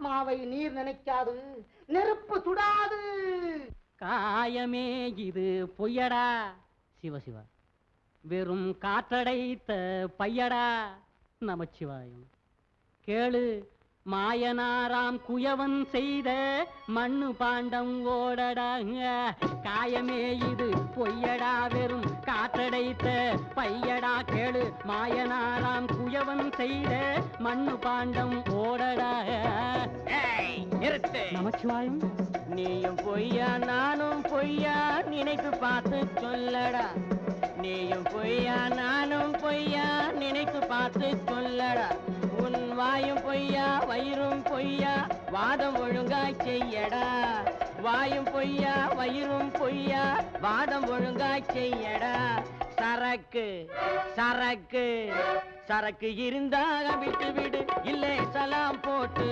ஆத்மாவை நீர் நினைக்காது, நெருப்பு சுடாது. காயமே இது பொய்யடா சிவசிவா, வெறும் காற்றடைத்த பையடா நமச்சிவாயம். கேளு, மாயனாராம் குயவன் செய்த மண்ணு பாண்டம் ஓடடா. காயமே இது பொய்யடா, வெறும் காற்றடைத்த பையடா. கேளு, மாயனாராம் குயவன் செய்த மண்ணு பாண்டம் ஓடடா. நமச்சிவாயம். நீயும் பொய்யா நானும் பொய்யா, நினைத்து பார்த்து சொல்லடா. நீயும் பொய்யா நானும் பொய்யா, நினைத்து பார்த்து சொல்லடா. உன் வாயும் பொய்யா வயிறும் பொய்யா, வாதம் ஒழுங்காய் செய்யடா. வாயும் பொய்யா வயிறும் பொய்யா, வாதம் ஒழுங்காய் செய்யடா. சரக்கு சரக்கு சரக்கு இருந்தாக விட்டு விடு, இல்லை சலாம் போட்டு